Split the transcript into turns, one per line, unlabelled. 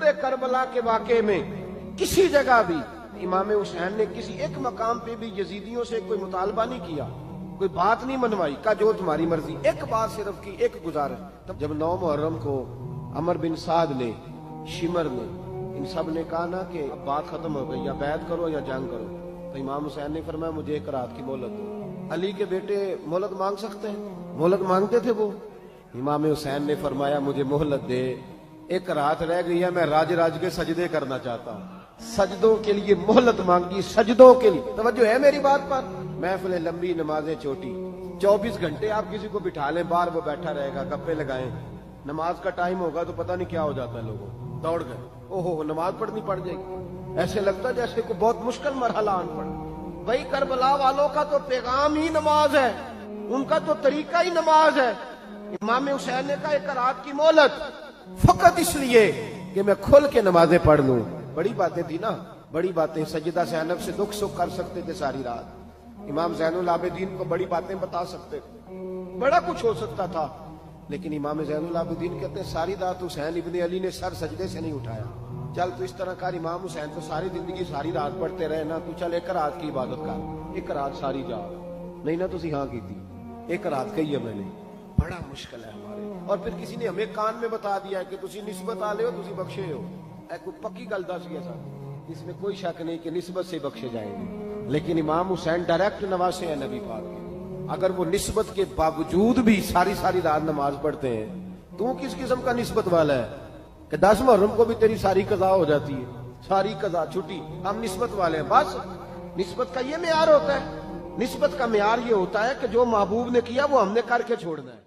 पूरे करबला के वाक़े में किसी जगह भी इमाम हुसैन ने किसी एक मकाम पे भी यजीदियों से कोई मुतालबा नहीं किया, कोई बात नहीं मनवाई, का जो तुम्हारी मर्जी। एक बात सिर्फ की, एक गुजारिश। तब जब 9 मुहर्रम को अमर बिन साद ने, शिमर ने, इन सब ने कहा ना कि अब बात खत्म हो गई, या बैत करो या जंग करो, तो इमाम हुसैन ने फरमाया मुझे एक रात की मोहलत दो। अली के बेटे मोहलत मांग सकते हैं? मोहलत मांगते थे वो? इमाम हुसैन ने फरमाया मुझे मोहलत दे, एक रात रह गई है, मैं राज राज के सजदे करना चाहता हूँ। सजदों के लिए मोहलत मांगी, सजदों के लिए। तवज्जो है मेरी बात पर? महफिलें लंबी, नमाजें छोटी। 24 घंटे आप किसी को बिठा लें बाहर, वो बैठा रहेगा, गप्पे लगाएं। नमाज का टाइम होगा तो पता नहीं क्या हो जाता है, लोगों दौड़ गए, ओहो नमाज पढ़नी पड़ जाएगी। ऐसे लगता जैसे कोई बहुत मुश्किल मरहला आन पड़ा। भाई करबला वालों का तो पैगाम ही नमाज है, उनका तो तरीका ही नमाज है। इमाम हुसैन ने कहा एक रात की मोहलत, फकत इसलिए कि मैं खुल के नमाजें पढ़ लूं। बड़ी बातें थी ना, बड़ी बातें। सजदा ज़ैनब से दुख सुख कर सकते थे सारी रात। इमाम ज़ैनुल आबिदीन को बड़ी बातें बता सकते थे, बड़ा कुछ हो सकता था। लेकिन इमाम ज़ैनुल आबिदीन कहते हैं सारी रात हुसैन इब्ने अली ने सर सजदे से नहीं उठाया। चल तू इस तरह कर, इमाम हुसैन तो सारी जिंदगी सारी रात पढ़ते रहे ना, तू चल एक रात की इबादत कर, एक रात सारी जा। नहीं ना तुसी हाँ की थी, एक रात कही है मैंने। बड़ा मुश्किल है हमारे। और फिर किसी ने हमें कान में बता दिया कि तुसी निस्बत आले हो, तुसी बख्शे हो। कोई पक्की गल दस गया साहब, इसमें कोई शक नहीं कि निस्बत से बख्शे जाएंगे। लेकिन इमाम हुसैन डायरेक्ट नवासे हैं नबी पाक के। अगर वो निस्बत के बावजूद भी सारी सारी रात नमाज पढ़ते हैं, तू किस किस्म का निस्बत वाला है कि 10 मुहर्रम को भी तेरी सारी कज़ा हो जाती है, सारी कज़ा छुट्टी। हम निस्बत वाले हैं बस। निस्बत का ये मेयार होता है? निस्बत का मेयार ये होता है कि जो महबूब ने किया वो हमने करके छोड़ना है।